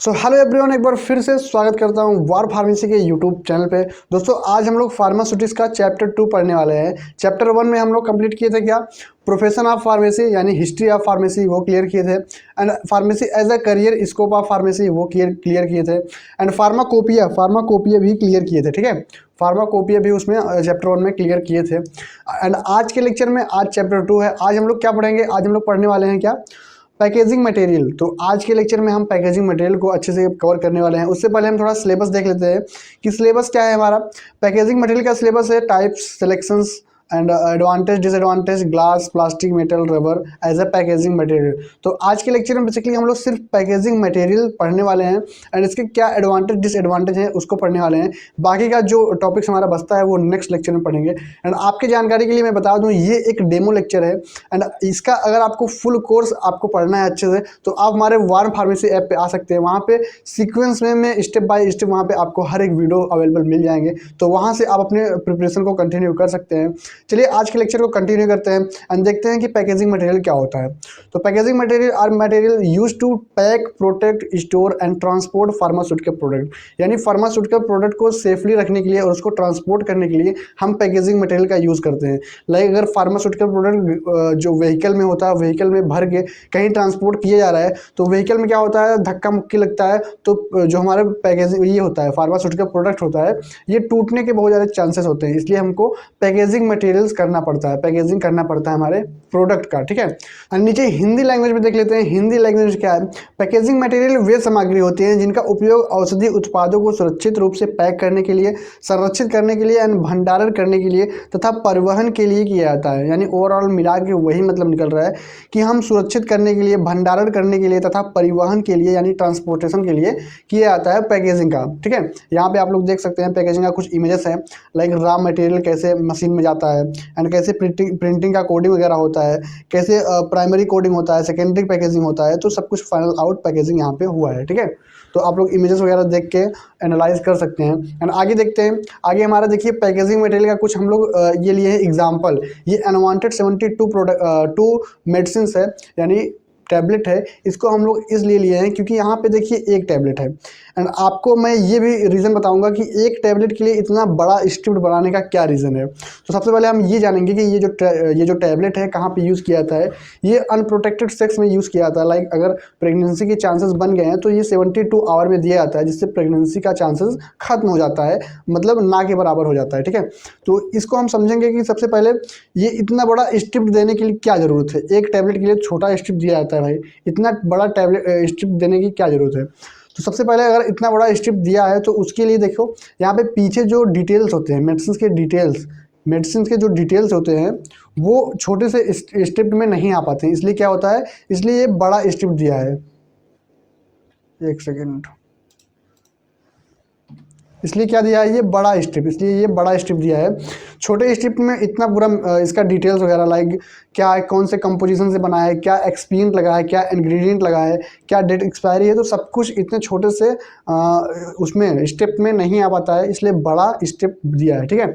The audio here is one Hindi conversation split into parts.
हेलो एवरीवन, एक बार फिर से स्वागत करता हूँ वार फार्मेसी के यूट्यूब चैनल पे। दोस्तों, आज हम लोग फार्मास्यूटिक्स का चैप्टर 2 पढ़ने वाले हैं। चैप्टर 1 में हम लोग कंप्लीट किए थे क्या, प्रोफेशन ऑफ फार्मेसी यानी हिस्ट्री ऑफ फार्मेसी, वो क्लियर किए थे। And pharmacy as a career scope of pharmacy, वो क्लियर किए थे। एंड फार्माकोपिया भी क्लियर किए थे। ठीक है, फार्माकोपिया भी उसमें चैप्टर 1 में क्लियर किए थे। एंड आज के लेक्चर में आज चैप्टर 2 है। आज हम लोग क्या पढ़ेंगे, आज हम लोग पढ़ने वाले हैं क्या, पैकेजिंग मटेरियल। तो आज के लेक्चर में हम पैकेजिंग मटेरियल को अच्छे से कवर करने वाले हैं। उससे पहले हम थोड़ा सिलेबस देख लेते हैं कि सिलेबस क्या है हमारा। पैकेजिंग मटेरियल का सिलेबस है types, selections and advantage, disadvantage, glass, plastic, metal, rubber as a packaging material. तो आज के लेक्चर में बेसिकली हम लोग सिर्फ पैकेजिंग मटेरियल पढ़ने वाले हैं एंड इसके क्या एडवांटेज डिसएडवांटेज हैं उसको पढ़ने वाले हैं। बाकी का जो टॉपिक्स हमारा बचता है वो नेक्स्ट लेक्चर में पढ़ेंगे। एंड आपकी जानकारी के लिए मैं बता दूं, ये एक डेमो लेक्चर है एंड इसका अगर आपको फुल कोर्स आपको पढ़ना है अच्छे से तो आप हमारे वार फार्मेसी ऐप पे आ सकते हैं। वहाँ पे सीक्वेंस में स्टेप बाय स्टेप वहाँ पे आपको हर एक वीडियो अवेलेबल मिल जाएंगे, तो वहाँ से आप अपने प्रिपरेशन को कंटिन्यू कर सकते हैं। चलिए आज के लेक्चर को कंटिन्यू करते हैं एंड देखते हैं कि पैकेजिंग मटेरियल क्या होता है। तो packaging material are material used to pack, protect, store and transport pharmaceutical product. यानी फार्मास्यूटिकल प्रोडक्ट को सेफली रखने के लिए और उसको ट्रांसपोर्ट करने के लिए हम पैकेजिंग मटेरियल का यूज़ करते हैं। लाइक अगर फार्मास्यूटिकल प्रोडक्ट जो व्हीकल में होता है, व्हीकल में भर के कहीं ट्रांसपोर्ट किया जा रहा है, तो व्हीकल में क्या होता है, धक्का मुक्की लगता है, तो जो हमारा पैकेजिंग ये होता है, फार्मास्यूटिकल प्रोडक्ट होता है, ये टूटने के बहुत ज़्यादा चांसेस होते हैं। इसलिए हमको पैकेजिंग मटेरियल्स करना पड़ता है, पैकेजिंग करना पड़ता है हमारे प्रोडक्ट का। ठीक है, और नीचे हिंदी लैंग्वेज में देख लेते हैं। हिंदी लैंग्वेज क्या है, पैकेजिंग मटेरियल वे सामग्री होती हैं जिनका उपयोग औषधि उत्पादों को सुरक्षित रूप से पैक करने के लिए, संरक्षित करने के लिए एंड भंडारण करने के लिए तथा परिवहन के लिए किया जाता है। यानी ओवरऑल मिला के वही मतलब निकल रहा है कि हम सुरक्षित करने के लिए, भंडारण करने के लिए तथा परिवहन के लिए यानी ट्रांसपोर्टेशन के लिए किया जाता है पैकेजिंग का। ठीक है, यहाँ पे आप लोग देख सकते हैं पैकेजिंग का कुछ इमेजेस हैं, लाइक रॉ मटेरियल कैसे मशीन में जाता है एंड कैसे प्रिंटिंग का कोडिंग वगैरह होता है, कैसे प्राइमरी कोडिंग होता है, सेकेंडरी पैकेजिंग होता है, तो सब कुछ फाइनल आउट पैकेजिंग यहाँ पे हुआ है। ठीक है, तो आप लोग इमेजेस वगैरह देख के एनालाइज कर सकते हैं। एंड आगे देखते हैं, आगे हमारा देखिए पैकेजिंग मटेरियल का कुछ हम लोग ये लिए हैं एग्जाम्पल। ये अनवांटेड 72 प्रोडक्ट 2 मेडिसिन है, यानी टैबलेट है। इसको हम लोग इसलिए लिए हैं क्योंकि यहाँ पे देखिए एक टैबलेट है एंड आपको मैं ये भी रीज़न बताऊंगा कि एक टैबलेट के लिए इतना बड़ा स्क्रिप्ट बनाने का क्या रीज़न है। तो सबसे पहले हम ये जानेंगे कि ये जो टैबलेट है कहाँ पे यूज़ किया जाता है। ये अनप्रोटेक्टेड सेक्स में यूज़ किया जाता है। लाइक अगर प्रेगनेंसी के चांसेस बन गए हैं तो ये 72 आवर में दिया जाता है, जिससे प्रेगनेंसी का चांसेस खत्म हो जाता है, मतलब ना के बराबर हो जाता है। ठीक है, तो इसको हम समझेंगे कि सबसे पहले ये इतना बड़ा स्क्रिप्ट देने के लिए क्या ज़रूरत है। एक टैबलेट के लिए छोटा स्क्रिप्ट दिया जाता है भाई, इतना बड़ा टैबलेट स्क्रिप्ट देने की क्या ज़रूरत है। तो सबसे पहले अगर इतना बड़ा स्क्रिप्ट दिया है तो उसके लिए देखो यहाँ पे पीछे जो डिटेल्स होते हैं, मेडिसिन के जो डिटेल्स होते हैं वो छोटे से स्क्रिप्ट में नहीं आ पाते हैं। इसलिए क्या होता है, इसलिए ये बड़ा स्क्रिप्ट दिया है। एक सेकेंड, इसलिए क्या दिया है, ये बड़ा स्ट्रिप, इसलिए ये बड़ा स्ट्रिप दिया है। छोटे स्ट्रिप में इतना पूरा इसका डिटेल्स वगैरह, लाइक क्या है, कौन से कंपोजिशन से बना है, क्या एक्सपीरियंट लगा है, क्या इंग्रेडिएंट लगा है, क्या डेट एक्सपायरी है, तो सब कुछ इतने छोटे से उसमें स्टेप में नहीं आ पाता है, इसलिए बड़ा स्टेप दिया है। ठीक है,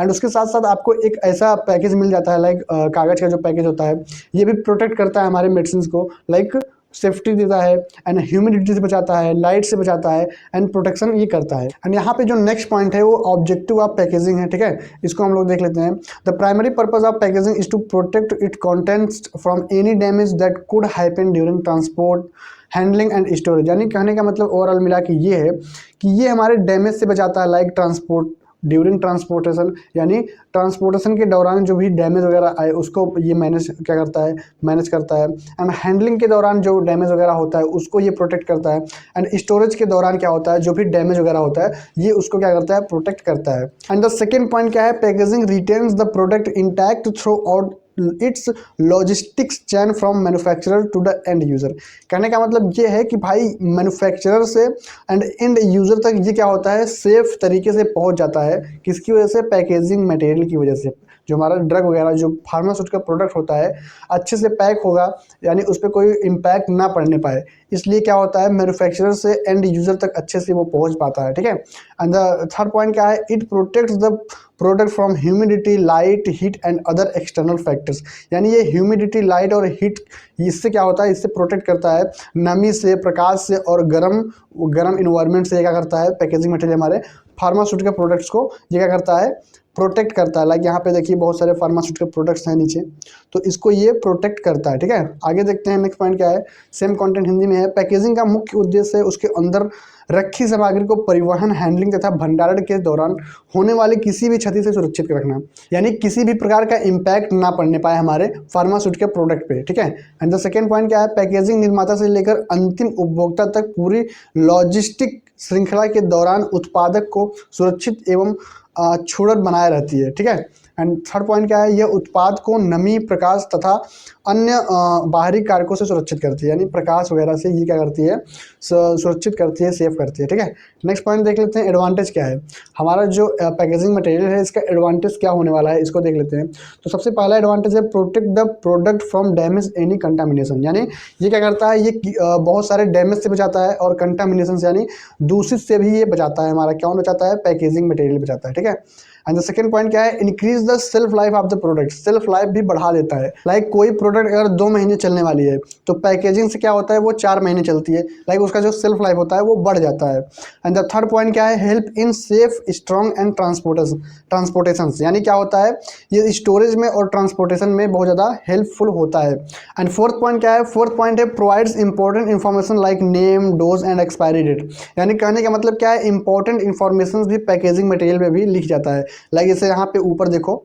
एंड उसके साथ साथ आपको एक ऐसा पैकेज मिल जाता है, लाइक कागज़ का जो पैकेज होता है, ये भी प्रोटेक्ट करता है हमारे मेडिसिन को, लाइक सेफ्टी देता है एंड ह्यूमिडिटी से बचाता है, लाइट से बचाता है एंड प्रोटेक्शन ये करता है। एंड यहाँ पे जो नेक्स्ट पॉइंट है वो ऑब्जेक्टिव ऑफ पैकेजिंग है। ठीक है, इसको हम लोग देख लेते हैं। The primary purpose of packaging is to protect it contents from any damage that could happen during transport, handling and storage. यानी कहने का मतलब ओवरऑल मिला के ये है कि ये हमारे डैमेज से बचाता है, लाइक ट्रांसपोर्ट, ड्यूरिंग ट्रांसपोर्टेशन, यानी ट्रांसपोर्टेशन के दौरान जो भी डैमेज वगैरह आए उसको ये मैनेज करता है एंड हैंडलिंग के दौरान जो डैमेज वगैरह होता है उसको ये प्रोटेक्ट करता है एंड स्टोरेज के दौरान क्या होता है, जो भी डैमेज वगैरह होता है ये उसको क्या करता है, प्रोटेक्ट करता है। एंड द सेकेंड पॉइंट क्या है, packaging retains the product intact throughout its logistics chain from manufacturer to the end user. कहने का मतलब ये है कि भाई मैन्युफैक्चरर से एंड एंड यूज़र तक ये क्या होता है, सेफ तरीके से पहुंच जाता है। किसकी वजह से, पैकेजिंग मटेरियल की वजह से। जो हमारा ड्रग वगैरह जो फार्मास्यूटिकल प्रोडक्ट होता है अच्छे से पैक होगा, यानी उस पर कोई इम्पैक्ट ना पड़ने पाए, इसलिए क्या होता है मैन्युफैक्चरर से एंड यूजर तक अच्छे से वो पहुंच पाता है। ठीक है, एंड द थर्ड पॉइंट क्या है, it protects the product from humidity, light, heat and other external factors. यानी ये ह्यूमिडिटी, लाइट और हीट, इससे क्या होता है, इससे प्रोटेक्ट करता है, नमी से, प्रकाश से और गर्म इन्वायरमेंट से। ये क्या करता है, पैकेजिंग मटेरियल हमारे फार्मास्यूटिकल प्रोडक्ट्स को ये क्या करता है, प्रोटेक्ट करता है। लाइक यहाँ पे देखिए बहुत सारे फार्मास्यूटिकल प्रोडक्ट्स हैं नीचे, तो इसको ये प्रोटेक्ट करता है। ठीक है, आगे देखते हैं नेक्स्ट पॉइंट क्या है, सेम कंटेंट हिंदी में है। पैकेजिंग का मुख्य उद्देश्य है उसके अंदर रखी सामग्री को परिवहन, हैंडलिंग तथा भंडारण के दौरान होने वाली किसी भी क्षति से सुरक्षित रखना, यानी किसी भी प्रकार का इम्पैक्ट ना पड़ने पाए हमारे फार्मास्यूटिकल प्रोडक्ट पे। ठीक है, एंड द सेकेंड पॉइंट क्या है, पैकेजिंग निर्माता से लेकर अंतिम उपभोक्ता तक पूरी लॉजिस्टिक श्रृंखला के दौरान उत्पादक को सुरक्षित एवं छुड़त बनाए रहती है। ठीक है, एंड थर्ड पॉइंट क्या है, यह उत्पाद को नमी, प्रकाश तथा अन्य बाहरी कारकों से सुरक्षित करती है, यानी प्रकाश वगैरह से ये क्या करती है, सुरक्षित करती है, सेफ करती है। ठीक है, नेक्स्ट पॉइंट देख लेते हैं, एडवांटेज क्या है हमारा जो पैकेजिंग मटेरियल है, इसका एडवांटेज क्या होने वाला है, इसको देख लेते हैं। तो सबसे पहला एडवांटेज है protect the product from damage any contamination, यानी ये क्या करता है, ये बहुत सारे डैमेज से बचाता है और कंटामिनेशन से यानी दूषित से भी ये बचाता है, हमारा क्या बचाता है, पैकेजिंग मटेरियल बचाता है। ठीक है, एंड द सेकंड पॉइंट क्या है, increase the self life of the product, self life भी बढ़ा देता है। लाइक कोई प्रोडक्ट अगर 2 महीने चलने वाली है तो पैकेजिंग से क्या होता है वो 4 महीने चलती है, लाइक उसका जो सेल्फ लाइफ होता है वो बढ़ जाता है। एंड द थर्ड पॉइंट क्या है, help in safe, strong and transportation, यानी क्या होता है, ये स्टोरेज में और ट्रांसपोर्टेशन में बहुत ज़्यादा हेल्पफुल होता है। एंड फोर्थ पॉइंट क्या है, फोर्थ पॉइंट है provides important information like name, dose and expiry date, यानी कहने का मतलब क्या है, इंपॉर्टेंट इन्फॉर्मेशन भी पैकेजिंग मटेरियल में भी लिख जाता है। लाइक जैसे यहाँ पे ऊपर देखो,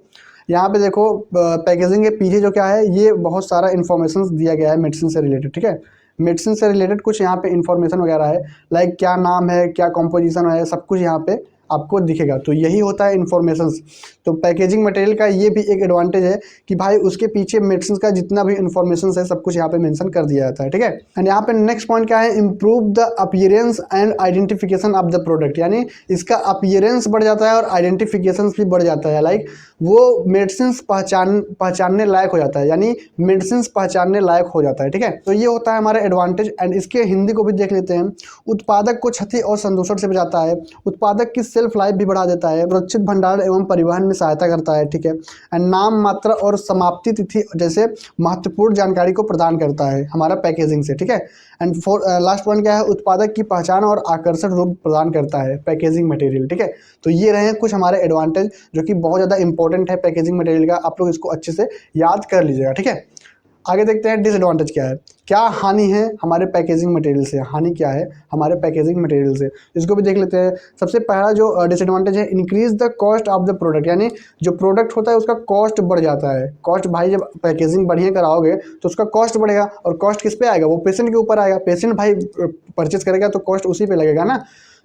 यहाँ पे देखो पैकेजिंग के पीछे जो क्या है, ये बहुत सारा इन्फॉर्मेशन दिया गया है मेडिसिन से रिलेटेड। ठीक है, मेडिसिन से रिलेटेड कुछ यहाँ पे इन्फॉर्मेशन वगैरह है, लाइक क्या नाम है, क्या कॉम्पोजिशन है, सब कुछ यहाँ पे आपको दिखेगा, तो यही होता है इन्फॉर्मेशन। तो पैकेजिंग मटेरियल का ये भी एक एडवांटेज है कि भाई उसके पीछे मेडिसिन का जितना भी इन्फॉर्मेशन है सब कुछ यहाँ पे मेंशन कर दिया जाता है। ठीक है, एंड यहाँ पे नेक्स्ट पॉइंट क्या है, improve the appearance and identification of the product, यानी इसका अपीयरेंस बढ़ जाता है और आइडेंटिफिकेशन भी बढ़ जाता है। लाइक वो मेडिसिन पहचानने लायक हो जाता है, यानी मेडिसिन पहचानने लायक हो जाता है। ठीक है, तो ये होता है हमारा एडवांटेज। एंड इसके हिंदी को भी देख लेते हैं, उत्पादक को क्षति और संदूषण से बचाता है, उत्पादक की सेल्फ लाइफ भी बढ़ा देता है, सुरक्षित भंडारण एवं परिवहन में सहायता करता है। ठीक है, एंड नाम, मात्रा और समाप्ति तिथि जैसे महत्वपूर्ण जानकारी को प्रदान करता है हमारा पैकेजिंग से। ठीक है, एंड लास्ट पॉइंट क्या है, उत्पादक की पहचान और आकर्षक रूप प्रदान करता है पैकेजिंग मटेरियल। ठीक है, तो ये रहे कुछ हमारे एडवांटेज जो कि बहुत ज़्यादा इंपॉर्टेंट है पैकेजिंग मटेरियल का, आप लोग इसको अच्छे से याद कर लीजिएगा। ठीक है, आगे देखते हैं डिसएडवांटेज क्या है, क्या हानि है हमारे पैकेजिंग मटेरियल से, हानि क्या है हमारे पैकेजिंग मटेरियल से, इसको भी देख लेते हैं। सबसे पहला जो डिसएडवांटेज है, increase the cost of the product, यानी जो प्रोडक्ट होता है उसका कॉस्ट बढ़ जाता है। कॉस्ट भाई जब पैकेजिंग बढ़िया कराओगे तो उसका कॉस्ट बढ़ेगा, और कॉस्ट किस पे आएगा, वो पेशेंट के ऊपर आएगा, पेशेंट भाई परचेज करेगा तो कॉस्ट उसी पे लगेगा ना,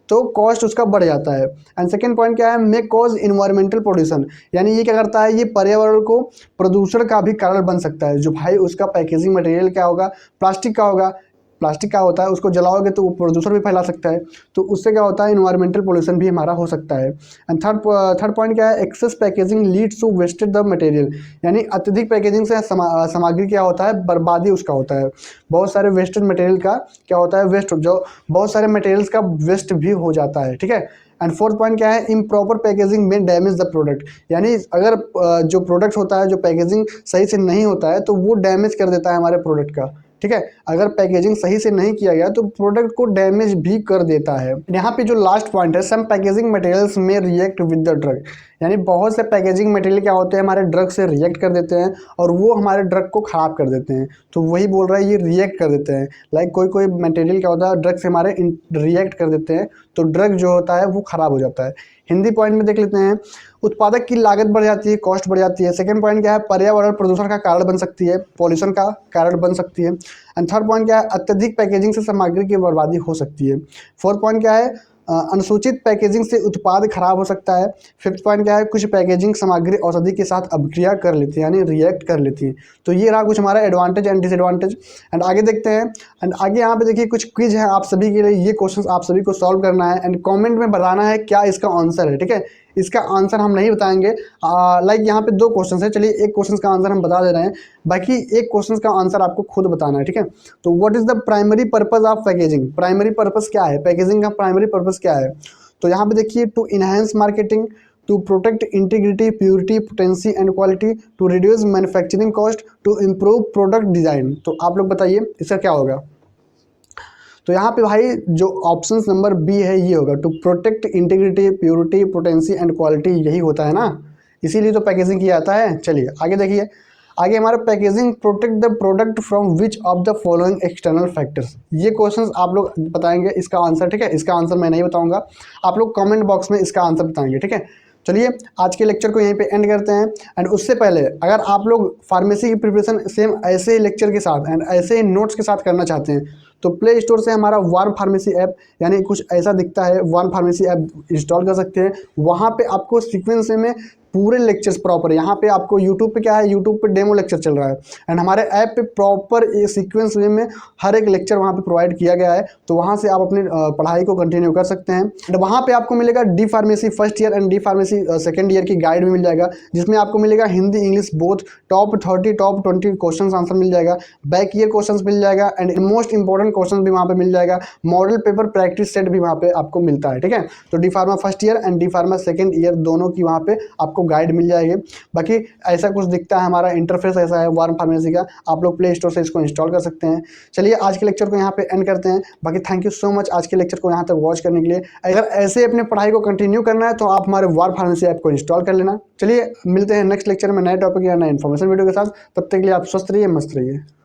तो कॉस्ट उसका बढ़ जाता है। एंड सेकेंड पॉइंट क्या है, मे कॉज इन्वायरमेंटल पोल्यूशन, यानी ये क्या करता है, ये पर्यावरण को प्रदूषण का भी कारण बन सकता है। जो भाई उसका पैकेजिंग मटेरियल क्या होगा, प्लास्टिक का होगा, प्लास्टिक का होता है, उसको जलाओगे तो वो प्रदूषण भी फैला सकता है, तो उससे क्या होता है, इन्वायरमेंटल पोल्यूशन भी हमारा हो सकता है। एंड थर्ड पॉइंट क्या है, excess packaging leads to wasted the material, यानी अत्यधिक पैकेजिंग से सामग्री क्या होता है, बर्बादी उसका होता है। बहुत सारे वेस्टेड मटेरियल का क्या होता है, वेस्ट, जो बहुत सारे मटेरियल्स का वेस्ट भी हो जाता है। ठीक है, एंड फोर्थ पॉइंट क्या है, इम्प्रॉपर पैकेजिंग में डैमेज द प्रोडक्ट, यानी अगर जो प्रोडक्ट होता है, जो पैकेजिंग सही से नहीं होता है तो वो डैमेज कर देता है हमारे प्रोडक्ट का। ठीक है, अगर पैकेजिंग सही से नहीं किया गया तो प्रोडक्ट को डैमेज भी कर देता है। यहाँ पे जो लास्ट पॉइंट है, सम पैकेजिंग मटेरियल्स में रिएक्ट विद द ड्रग, यानी बहुत से पैकेजिंग मटेरियल क्या होते हैं, हमारे ड्रग से रिएक्ट कर देते हैं और वो हमारे ड्रग को ख़राब कर देते हैं। तो वही बोल रहा है, ये रिएक्ट कर देते हैं। लाइक कोई कोई मटेरियल क्या होता है, ड्रग से हमारे रिएक्ट कर देते हैं, तो ड्रग जो होता है वो ख़राब हो जाता है। हिंदी पॉइंट में देख लेते हैं, उत्पादक की लागत बढ़ जाती है, कॉस्ट बढ़ जाती है। सेकंड पॉइंट क्या है, पर्यावरण प्रदूषण का कारण बन सकती है, पॉल्यूशन का कारण बन सकती है। एंड थर्ड पॉइंट क्या है, अत्यधिक पैकेजिंग से सामग्री की बर्बादी हो सकती है। फोर्थ पॉइंट क्या है, अनुसूचित पैकेजिंग से उत्पाद खराब हो सकता है। फिफ्थ पॉइंट क्या है, कुछ पैकेजिंग सामग्री औषधि के साथ अभिक्रिया कर लेती है, यानी रिएक्ट कर लेती है। तो ये रहा कुछ हमारा एडवांटेज एंड डिसएडवांटेज। एंड आगे देखते हैं, एंड आगे यहाँ पे देखिए कुछ क्विज है आप सभी के लिए, ये क्वेश्चन आप सभी को सॉल्व करना है एंड कमेंट में बताना है क्या इसका आंसर है। ठीक है, इसका आंसर हम नहीं बताएंगे। लाइक यहाँ पे 2 क्वेश्चन है, चलिए एक क्वेश्चन का आंसर हम बता दे रहे हैं, बाकी एक क्वेश्चन का आंसर आपको खुद बताना है, ठीक है। तो what is the primary purpose of packaging, primary purpose क्या है, पैकेजिंग का प्राइमरी पर्पस क्या है। तो यहाँ पे देखिए, to enhance marketing, to protect integrity, purity, potency and quality, to reduce manufacturing cost, to improve product design. तो आप लोग बताइए इसका क्या होगा। तो यहाँ पे भाई जो ऑप्शन नंबर बी है ये होगा, to protect integrity, purity, potency and quality, यही होता है ना, इसीलिए तो पैकेजिंग किया जाता है। चलिए आगे देखिए, आगे हमारा packaging protect the product from which of the following external factors. ये क्वेश्चंस आप लोग बताएंगे इसका आंसर, ठीक है। इसका आंसर मैं नहीं बताऊंगा, आप लोग कमेंट बॉक्स में इसका आंसर बताएंगे, ठीक है। चलिए आज के लेक्चर को यहीं पे एंड करते हैं। एंड उससे पहले अगर आप लोग फार्मेसी की प्रिपरेशन सेम ऐसे ही लेक्चर के साथ एंड ऐसे ही नोट्स के साथ करना चाहते हैं तो प्ले स्टोर से हमारा वार्म फार्मेसी ऐप, यानी कुछ ऐसा दिखता है, वार्म फार्मेसी ऐप इंस्टॉल कर सकते हैं। वहाँ पे आपको सीक्वेंस में पूरे लेक्चर्स प्रॉपर, यहाँ पे आपको यूट्यूब पे क्या है, यूट्यूब पे डेमो लेक्चर चल रहा है एंड हमारे ऐप पे प्रॉपर सीक्वेंस में हर एक लेक्चर वहाँ पे प्रोवाइड किया गया है। तो वहाँ से आप अपनी पढ़ाई को कंटिन्यू कर सकते हैं। एंड वहाँ पे आपको मिलेगा D pharmacy first year and D pharmacy second year की गाइड भी मिल जाएगा, जिसमें आपको मिलेगा Hindi English both top 30 top 20 question answer मिल जाएगा, बैक ईयर क्वेश्चन मिल जाएगा एंड मोस्ट इंपॉर्टेंट क्वेश्चन भी वहाँ पे मिल जाएगा, मॉडल पेपर प्रैक्टिस सेट भी वहाँ पे आपको मिलता है, ठीक है। तो D pharma first year and D pharma second year दोनों की वहाँ पे आपको गाइड मिल जाएगी। बाकी ऐसा कुछ दिखता है, हमारा इंटरफेस ऐसा है वार्म फार्मेसी का, आप लोग प्ले स्टोर से इसको इंस्टॉल कर सकते हैं। चलिए आज के लेक्चर को यहाँ पे एंड करते हैं। बाकी थैंक यू सो मच आज के लेक्चर को यहाँ तक वॉच करने के लिए। अगर ऐसे अपने पढ़ाई को कंटिन्यू करना है तो आप हमारे वार्म फार्मेसी ऐप को इंस्टॉल कर लेना। चलिए मिलते हैं नेक्स्ट लेक्चर में नए टॉपिक या नए इन्फॉर्मेशन वीडियो के साथ, तब तक के लिए आप स्वस्थ रहिए, मस्त रहिए।